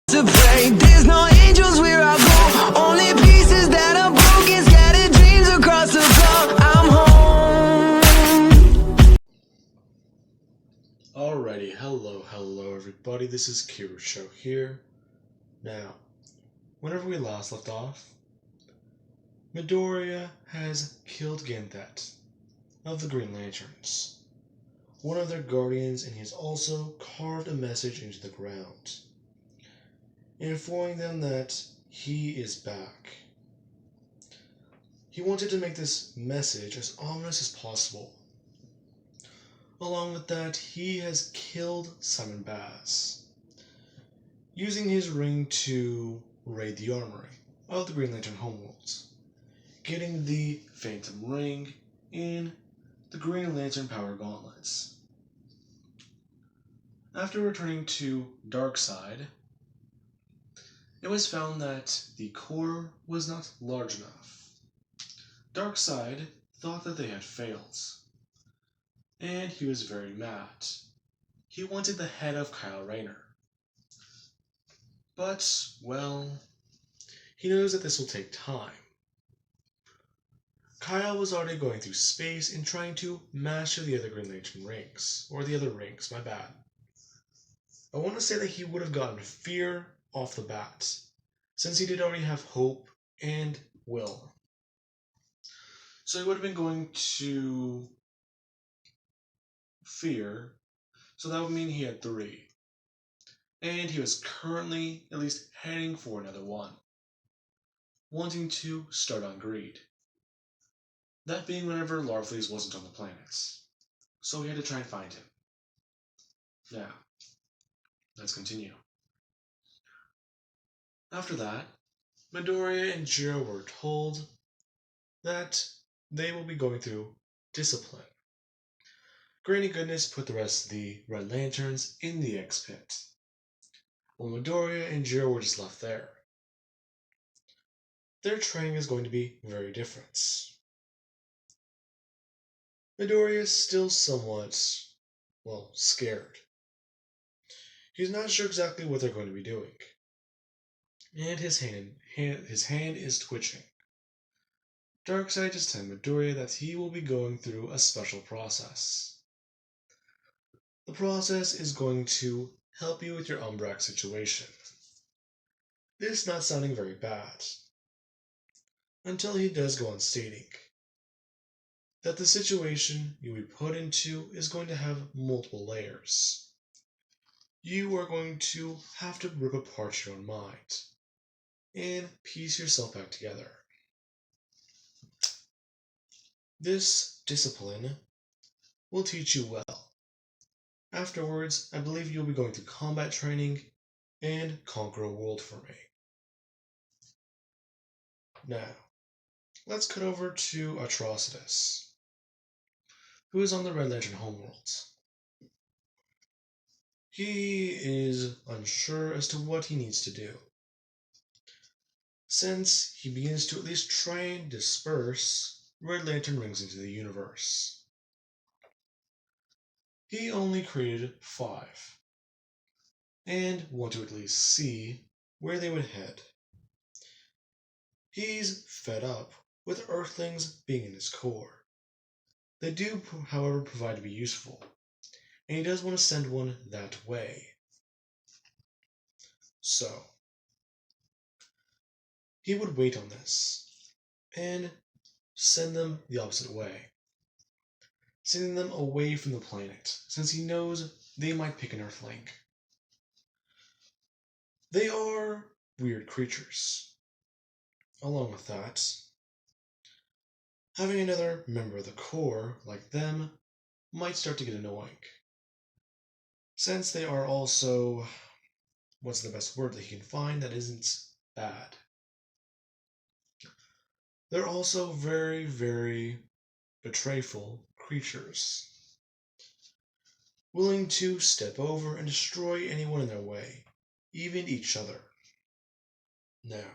To pray, there's no angels where I go. Only pieces that are broken, scattered dreams across the floor. I'm home. Alrighty, hello everybody, this is Kiro Show here. Now, whenever we last left off, Midoriya has killed Ganthet of the Green Lanterns, one of their guardians, and he has also carved a message into the ground, informing them that he is back. He wanted to make this message as ominous as possible. Along with that, he has killed Simon Baz, using his ring to raid the armory of the Green Lantern homeworlds, getting the Phantom Ring and the Green Lantern Power Gauntlets. After returning to Darkseid, it was found that the core was not large enough. Darkseid thought that they had failed, and he was very mad. He wanted the head of Kyle Rayner. But, well, he knows that this will take time. Kyle was already going through space and trying to master the other Green Lantern rings. Or the other rings, my bad. I want to say that he would have gotten fear off the bat, since he did already have hope and will. So he would have been going to fear, so that would mean he had 3. And he was currently at least heading for another one, wanting to start on greed. That being whenever Larfleeze wasn't on the planets. So he had to try and find him. Now, let's continue. After that, Midoriya and Jiro were told that they will be going through discipline. Granny Goodness put the rest of the Red Lanterns in the X-Pit, while Midoriya and Jiro were just left there. Their training is going to be very different. Midoriya is still somewhat, scared. He's not sure exactly what they're going to be doing, and his hand is twitching. Darkseid is telling Midoriya that he will be going through a special process. The process is going to help you with your Umbrax situation. This not sounding very bad, until he does go on stating that the situation you'll be put into is going to have multiple layers. You are going to have to rip apart your own mind and piece yourself back together. This discipline will teach you well. Afterwards, I believe you'll be going through combat training and conquer a world for me. Now, let's cut over to Atrocitus, who is on the Red Lantern homeworld. He is unsure as to what he needs to do, since he begins to at least try and disperse Red Lantern rings into the universe. He only created 5, and want to at least see where they would head. He's fed up with Earthlings being in his core. They do, however, provide to be useful, and he does want to send one that way. So, he would wait on this, and send them the opposite way, sending them away from the planet, since he knows they might pick an Earthling. They are weird creatures. Along with that, having another member of the core like them might start to get annoying, since they are also, what's the best word that he can find that isn't bad? They're also very, very betrayful creatures, willing to step over and destroy anyone in their way, even each other. Now,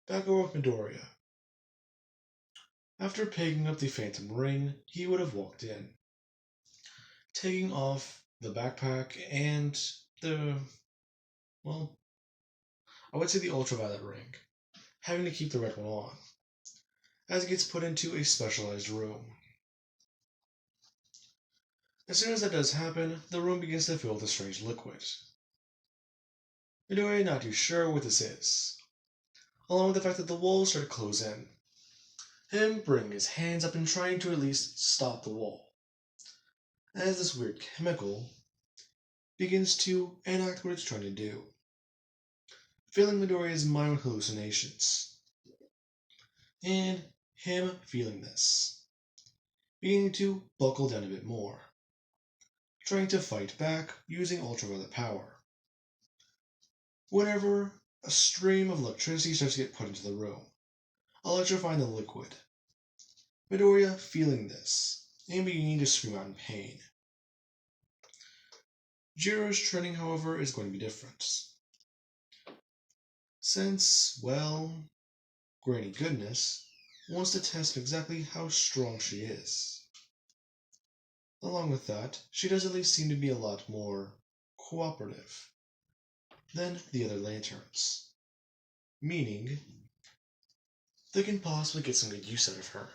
back over with Midoriya. After picking up the Phantom Ring, he would have walked in, taking off the backpack and the well, I would say the ultraviolet ring, having to keep the red one on, as it gets put into a specialized room. As soon as that does happen, the room begins to fill with a strange liquid. Midoriya not too sure what this is, along with the fact that the walls start to close in. Him bringing his hands up and trying to at least stop the wall, as this weird chemical begins to enact what it's trying to do, filling Midoriya's mind with hallucinations. And him feeling this, beginning to buckle down a bit more, trying to fight back using ultraviolet power. Whenever a stream of electricity starts to get put into the room, electrifying the liquid, Midoriya feeling this and beginning to scream out in pain. Jiro's training, however, is going to be different. Since, well, Granny Goodness wants to test exactly how strong she is. Along with that, she does at least seem to be a lot more cooperative than the other lanterns, meaning they can possibly get some good use out of her.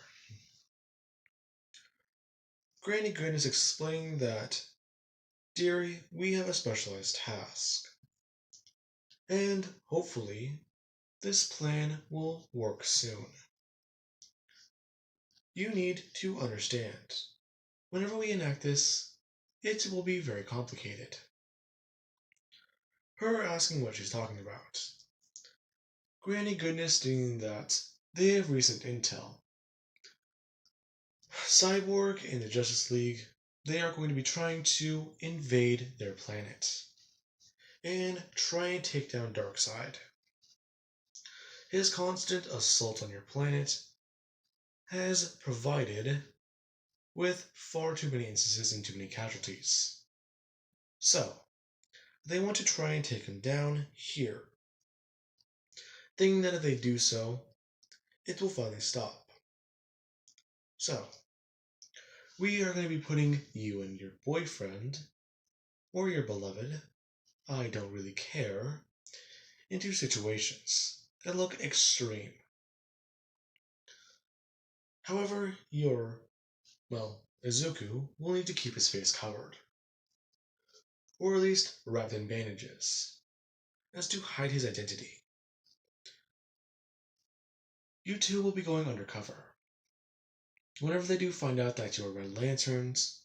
Granny Goodness explaining that, "Dearie, we have a specialized task, and hopefully this plan will work soon. You need to understand, whenever we enact this, it will be very complicated." Her asking what she's talking about. Granny Goodness stating that they have recent intel. Cyborg and the Justice League, they are going to be trying to invade their planet and try and take down Darkseid. His constant assault on your planet has provided with far too many instances and too many casualties. So, they want to try and take him down here, thinking that if they do so, it will finally stop. So, we are going to be putting you and your boyfriend, or your beloved, I don't really care, into situations that look extreme. However, Izuku will need to keep his face covered, or at least wrapped in bandages, as to hide his identity. You two will be going undercover. Whenever they do find out that you are Red Lanterns,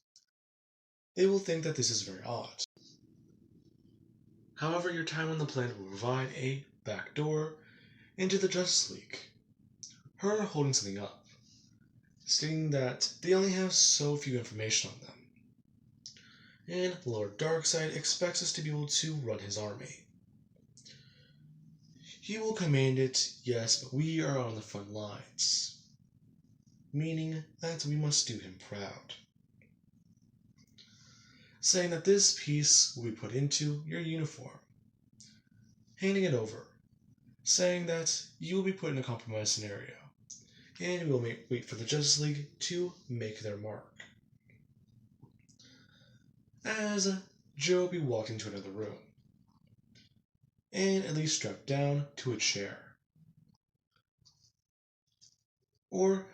they will think that this is very odd. However, your time on the planet will provide a backdoor into the Justice League. Her holding something up, stating that they only have so few information on them. And Lord Darkseid expects us to be able to run his army. He will command it, yes, but we are on the front lines, meaning that we must do him proud. Saying that this piece will be put into your uniform, handing it over, saying that you will be put in a compromised scenario, and we will wait for the Justice League to make their mark. As Joe will be walked into another room, and at least strapped down to a chair. Or,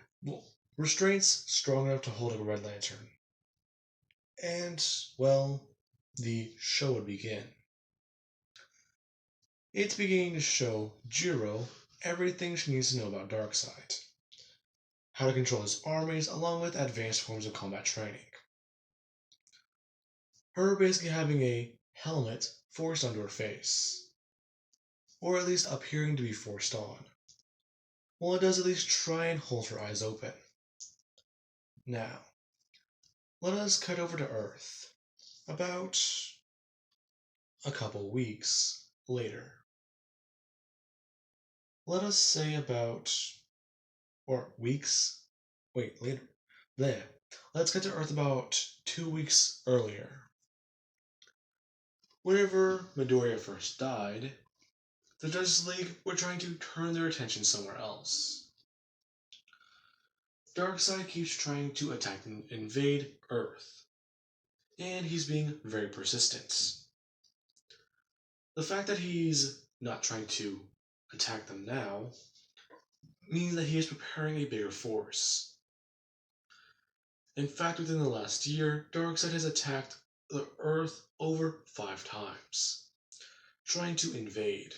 restraints strong enough to hold a Red Lantern. And, the show would begin. It's beginning to show Jiro everything she needs to know about Darkseid, how to control his armies, along with advanced forms of combat training. Her basically having a helmet forced onto her face, or at least appearing to be forced on, while it does at least try and hold her eyes open. Now, let us cut over to Earth, about a couple weeks later. Let us say later. There. Let's get to Earth about 2 weeks earlier. Whenever Midoriya first died, the Justice League were trying to turn their attention somewhere else. Darkseid keeps trying to attack and invade Earth, and he's being very persistent. The fact that he's not trying to attack them now means that he is preparing a bigger force. In fact, within the last year, Darkseid has attacked the Earth over 5 times, trying to invade.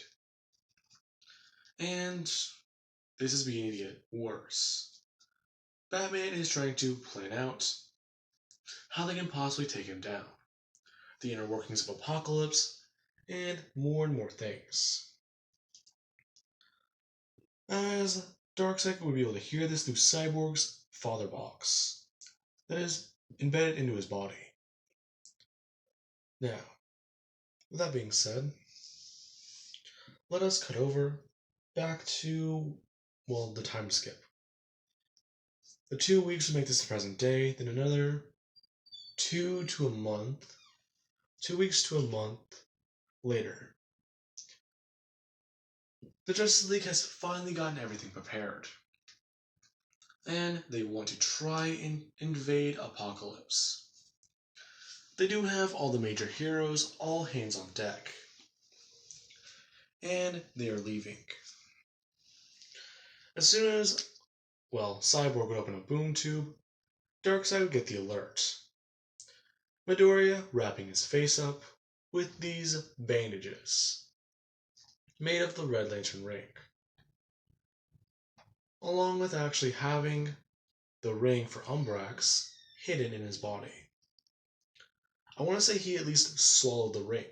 And this is beginning to get worse. Batman is trying to plan out how they can possibly take him down, the inner workings of Apocalypse, and more things. As Darkseid would be able to hear this through Cyborg's father box that is embedded into his body. Now, with that being said, let us cut over back to, well, the time skip. The 2 weeks would make this the present day, then another 2 weeks to a month later. The Justice League has finally gotten everything prepared. And they want to try and invade Apocalypse. They do have all the major heroes, all hands on deck. And they are leaving. As soon as, well, Cyborg would open a boom tube, Darkseid would get the alert. Midoriya wrapping his face up with these bandages made of the Red Lantern ring, along with actually having the ring for Umbrax hidden in his body. I want to say he at least swallowed the ring.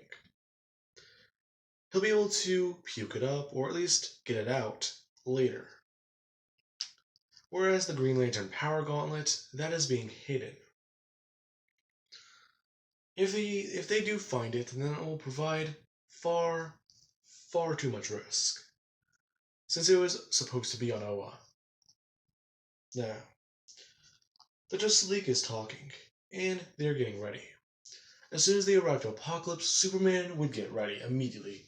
He'll be able to puke it up, or at least get it out, later. Whereas the Green Lantern Power Gauntlet, that is being hidden. If they do find it, then it will provide far too much risk, since it was supposed to be on Oa. Now, the Justice League is talking, and they're getting ready. As soon as they arrive to Apocalypse, Superman would get ready immediately,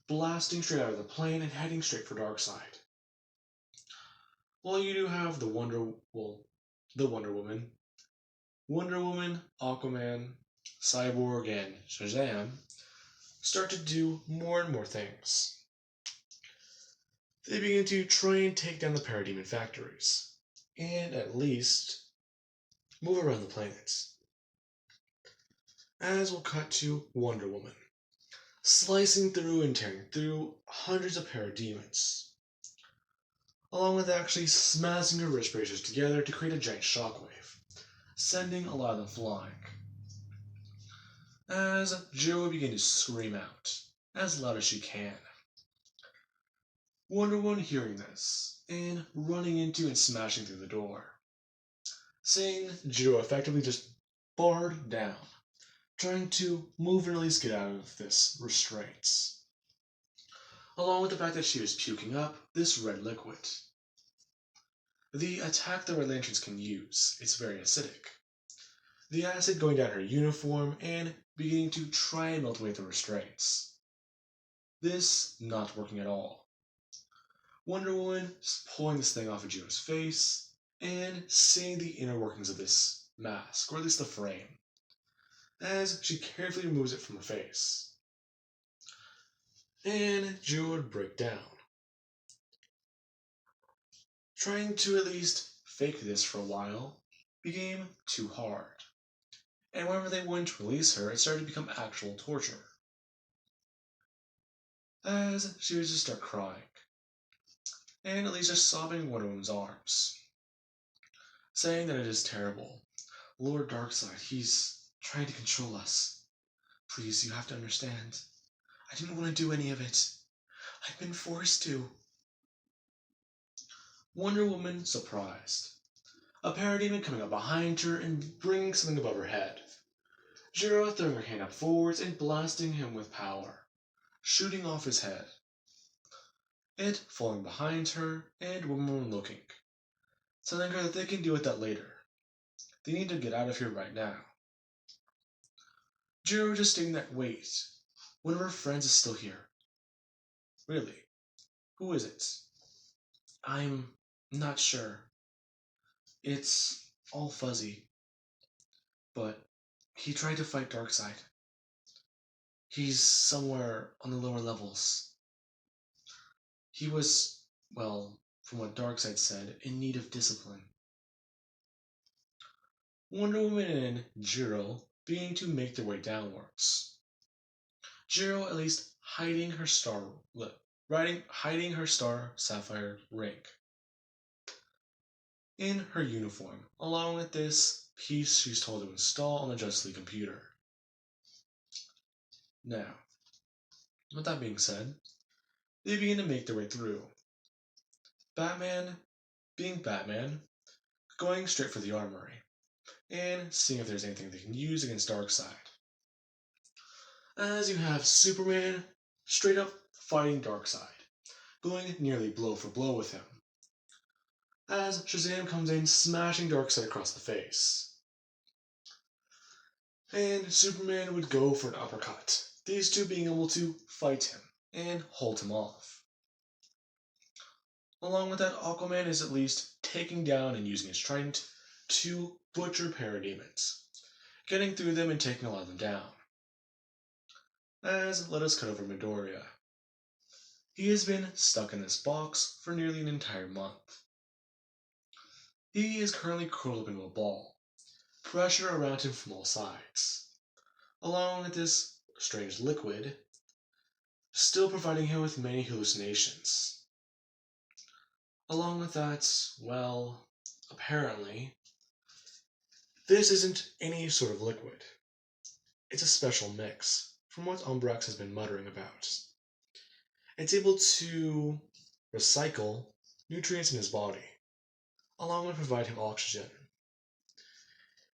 blasting straight out of the plane and heading straight for Darkseid. Well, you do have the Wonder Woman, Aquaman, Cyborg, and Shazam start to do more and more things. They begin to try and take down the Parademon factories, and at least move around the planets. As we'll cut to Wonder Woman, slicing through and tearing through hundreds of parademons, along with actually smashing her wrist bracers together to create a giant shockwave, sending a lot of them flying. As Joe would begin to scream out, as loud as she can. Wonder Woman hearing this, and running into and smashing through the door, seeing Jiro effectively just barred down, trying to move and at least get out of this restraints. Along with the fact that she was puking up this red liquid. The attack the Red Lanterns can use, it's very acidic. The acid going down her uniform and beginning to try and melt away the restraints. This not working at all. Wonder Woman pulling this thing off of Jiro's face and seeing the inner workings of this mask, or at least the frame, as she carefully removes it from her face. And Jiro would break down, trying to at least fake this for a while became too hard. And whenever they wouldn't release her, it started to become actual torture. As she would just start crying, and at least just sobbing in Wonder Woman's arms, saying that it is terrible. Lord Darkseid, he's trying to control us. Please, you have to understand. I didn't want to do any of it. I've been forced to. Wonder Woman surprised. A parademon coming up behind her and bringing something above her head. Jiro throwing her hand up forwards and blasting him with power, shooting off his head. It falling behind her and Woman looking, telling her that they can deal with that later. They need to get out of here right now. Jiro just stating that, wait, one of her friends is still here. Really? Who is it? I'm not sure. It's all fuzzy. But he tried to fight Darkseid. he's somewhere on the lower levels. He was, well, from what Darkseid said, in need of discipline. Wonder Woman and Jiro beginning to make their way downwards. Jiro at least hiding her star sapphire ring in her uniform, along with this piece she's told to install on the Justice League computer. Now, with that being said, they begin to make their way through. Batman, being Batman, going straight for the armory, and seeing if there's anything they can use against Darkseid. As you have Superman straight up fighting Darkseid, going nearly blow for blow with him. As Shazam comes in, smashing Darkseid across the face. And Superman would go for an uppercut, these two being able to fight him and hold him off. Along with that, Aquaman is at least taking down and using his trident to butcher parademons, getting through them and taking a lot of them down. As let us cut over Midoriya. He has been stuck in this box for nearly an entire month. He is currently curled up into a ball, pressure around him from all sides, along with this strange liquid, still providing him with many hallucinations. Along with that, well, apparently, this isn't any sort of liquid. It's a special mix, from what Umbrax has been muttering about. It's able to recycle nutrients in his body, along with provide him oxygen,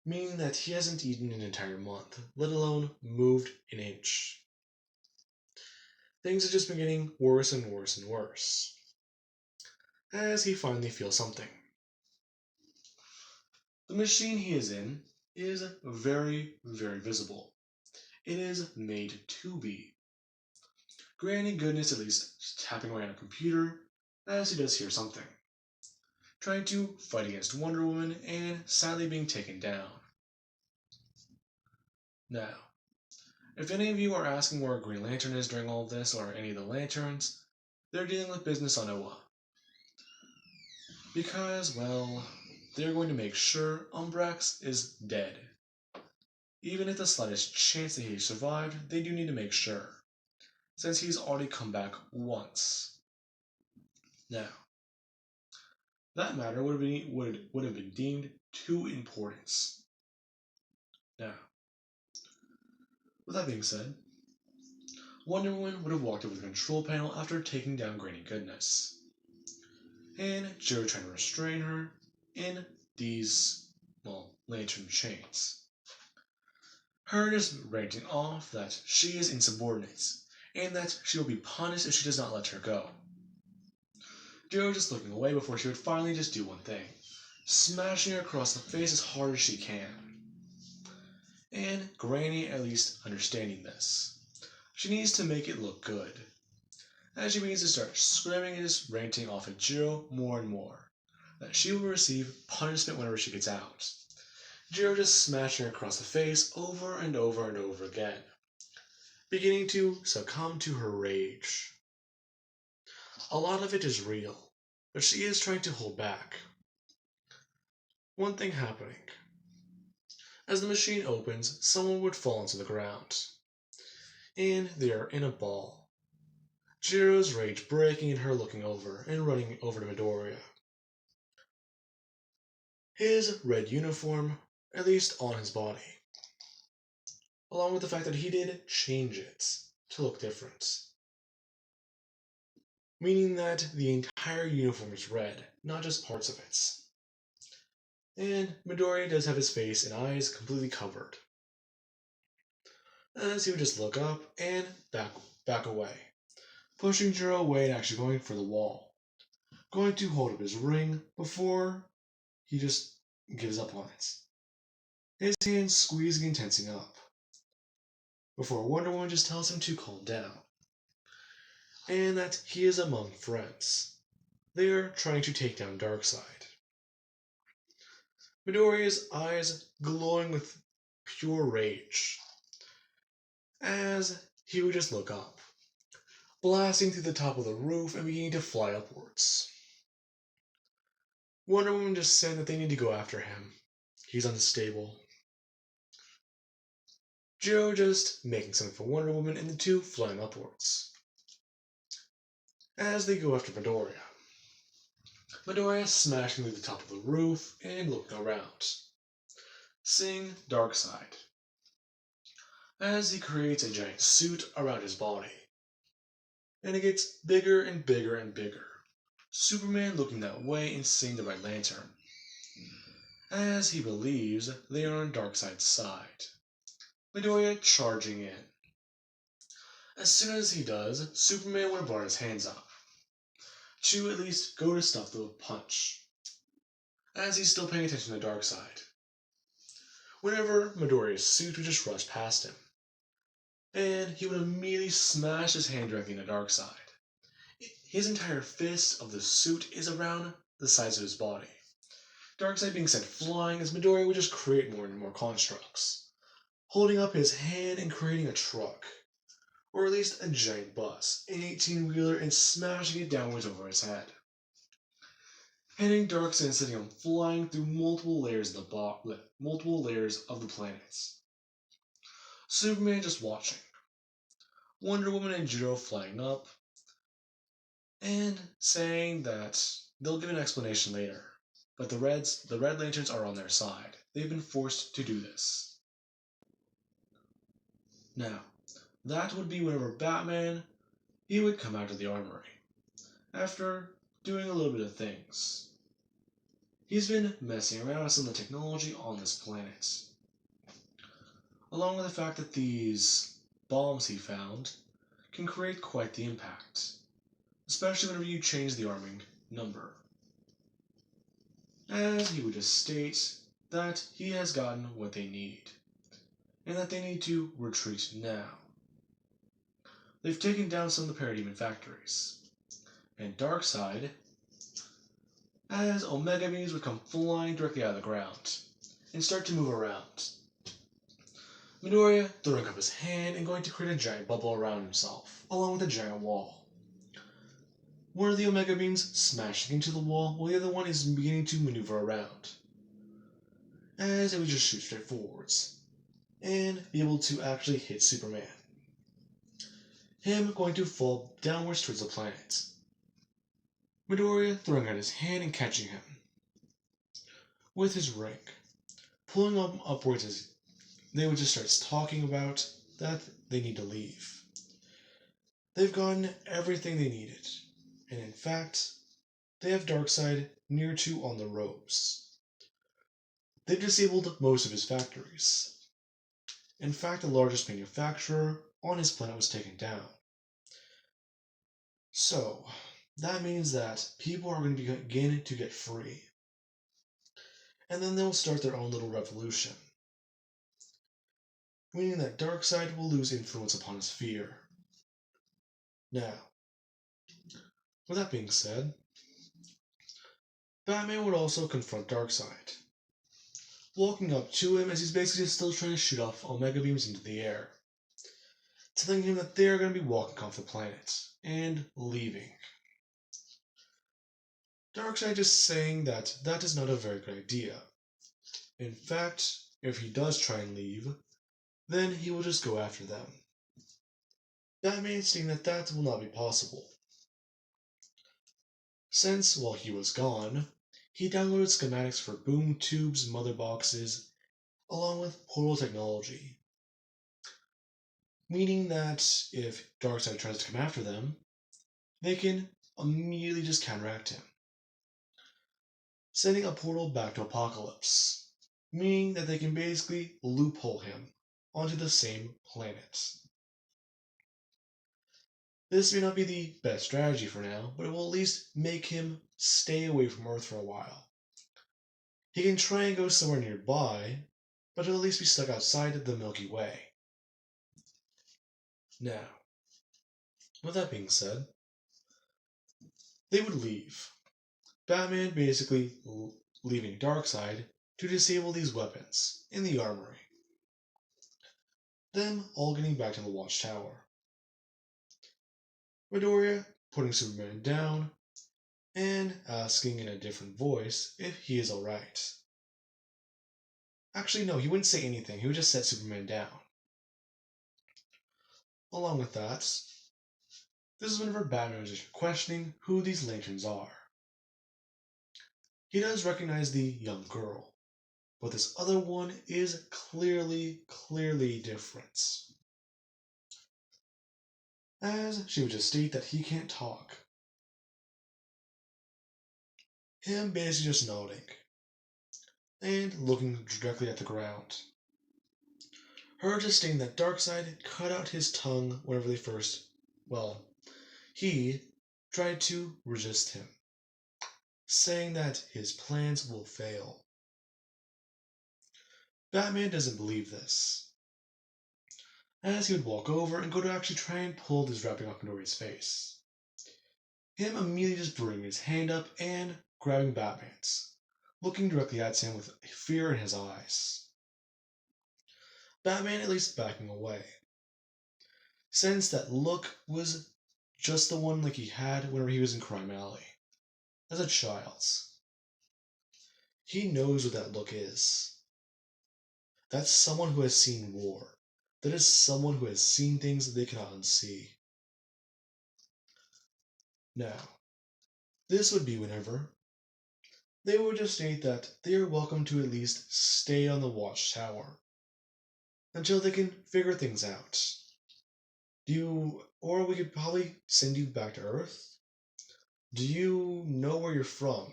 meaning that he hasn't eaten an entire month, let alone moved an inch. Things have just been getting worse and worse and worse, as he finally feels something. The machine he is in is very, very visible. It is made to be. Granny Goodness at least tapping away on a computer as he does hear something, trying to fight against Wonder Woman and sadly being taken down. Now, if any of you are asking where Green Lantern is during all of this, or any of the Lanterns, they're dealing with business on Oa. Because, well, they're going to make sure Umbrax is dead. Even if the slightest chance that he survived, they do need to make sure, since he's already come back once. Now, that matter would have been deemed too important. Now, with that being said, Wonder Woman would have walked over the control panel after taking down Granny Goodness, and Joe trying to restrain her in these, well, lantern chains. Her just ranting off that she is insubordinate, and that she will be punished if she does not let her go. Joe just looking away before she would finally just do one thing, smashing her across the face as hard as she can. And Granny at least understanding this. She needs to make it look good, as she begins to start screaming and just ranting off at Jiro more and more, that she will receive punishment whenever she gets out. Jiro just smashing her across the face over and over and over again, beginning to succumb to her rage. A lot of it is real, but she is trying to hold back. One thing happening. As the machine opens, someone would fall into the ground, and they are in a ball. Jiro's rage breaking and her looking over and running over to Midoriya. His red uniform, at least on his body, along with the fact that he did change it to look different. Meaning that the entire uniform is red, not just parts of it. And Midoriya does have his face and eyes completely covered, as he would just look up and back away, pushing Jiro away and actually going for the wall, going to hold up his ring before he just gives up on it, his hands squeezing and tensing up, before Wonder Woman just tells him to calm down, and that he is among friends. They are trying to take down Darkseid. Midoriya's eyes glowing with pure rage, as he would just look up, blasting through the top of the roof and beginning to fly upwards. Wonder Woman just said that they need to go after him. He's unstable. Joe just making something for Wonder Woman and the two flying upwards. As they go after Midoriya. Midoriya smashing through the top of the roof and looking around, seeing Darkseid, as he creates a giant suit around his body. And it gets bigger and bigger and bigger. Superman looking that way and seeing the Red Lantern, as he believes they are on Darkseid's side. Midoriya charging in. As soon as he does, Superman would have brought his hands up, to at least go to stop the punch, as he's still paying attention to Darkseid. Whenever Midoriya's suit would just rush past him, and he would immediately smash his hand directly into Darkseid. His entire fist of the suit is around the size of his body. Darkseid being sent flying as Midoriya would just create more and more constructs, holding up his hand and creating a truck, or at least a giant bus, an 18-wheeler, and smashing it downwards over his head. Hitting Darkseid and sending him flying through multiple layers of the planets. Superman just watching. Wonder Woman and Joe flying up, and saying that they'll give an explanation later, but the Red Lanterns are on their side. They've been forced to do this. Now, that would be whenever Batman, he would come out of the armory, after doing a little bit of things. He's been messing around with some of the technology on this planet, along with the fact that these bombs he found can create quite the impact, especially whenever you change the arming number. As he would just state that he has gotten what they need, and that they need to retreat now. They've taken down some of the Parademon factories, and Darkseid, as Omega Beams would come flying directly out of the ground, and start to move around. Midoriya throwing up his hand and going to create a giant bubble around himself, along with a giant wall. One of the Omega Beams smashing into the wall, while the other one is beginning to maneuver around, as it would just shoot straight forwards, and be able to actually hit Superman. Him going to fall downwards towards the planet. Midoriya throwing out his hand and catching him with his ring, pulling him upwards as they would just start talking about that they need to leave. They've gotten everything they needed, and in fact, they have Darkseid near to on the ropes. They've disabled most of his factories. In fact, the largest manufacturer on his planet was taken down. So, that means that people are going to begin to get free. And then they'll start their own little revolution. Meaning that Darkseid will lose influence upon his sphere. Now, with that being said, Batman would also confront Darkseid, walking up to him as he's basically still trying to shoot off Omega Beams into the air, telling him that they're going to be walking off the planet and leaving. Darkseid just saying that that is not a very good idea. In fact, if he does try and leave, then he will just go after them. Batman saying that that will not be possible, since while he was gone, he downloaded schematics for boom tubes, mother boxes, along with portal technology. Meaning that if Darkseid tries to come after them, they can immediately just counteract him, sending a portal back to Apocalypse, meaning that they can basically loophole him onto the same planet. This may not be the best strategy for now, but it will at least make him stay away from Earth for a while. He can try and go somewhere nearby, but he'll at least be stuck outside of the Milky Way. Now, with that being said, they would leave. Batman basically leaving Darkseid to disable these weapons in the armory. Them all getting back to the Watchtower, Midoriya putting Superman down and asking in a different voice if he is alright. Actually, no, he wouldn't say anything. He would just set Superman down. Along with that, this is whenever Batman was just questioning who these lanterns are. He does recognize the young girl, but this other one is clearly different. As she would just state that he can't talk. Him basically just nodding and looking directly at the ground. Her just stating that Darkseid cut out his tongue whenever they first, he tried to resist him, saying that his plans will fail. Batman doesn't believe this, as he would walk over and go to actually try and pull this wrapping up Midoriya's face. Him immediately just bringing his hand up and grabbing Batman's, looking directly at him with fear in his eyes. Batman at least backing away, since that look was just the one like he had whenever he was in Crime Alley, as a child. He knows what that look is. That's someone who has seen war. That is someone who has seen things that they cannot unsee. Now, this would be whenever they would just state that they are welcome to at least stay on the Watchtower until they can figure things out. Or we could probably send you back to Earth? Do you know where you're from?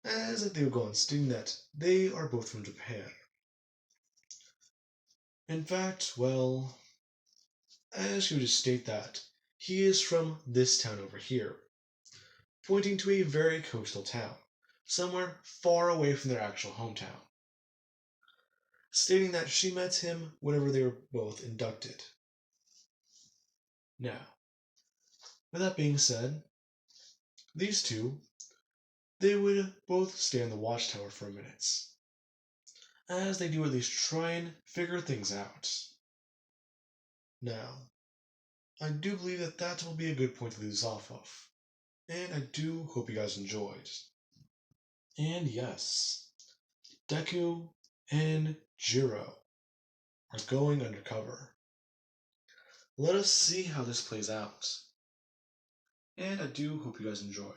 As if they would go on stating that they are both from Japan. In fact, as she would just state that he is from this town over here, pointing to a very coastal town, somewhere far away from their actual hometown, stating that she met him whenever they were both inducted. Now, with that being said, these two, they would both stay on the Watchtower for a minute, as they do at least try and figure things out. Now, I do believe that that will be a good point to leave this off of, and I do hope you guys enjoyed. And yes, Deku and Jiro are going undercover. Let us see how this plays out. And I do hope you guys enjoyed.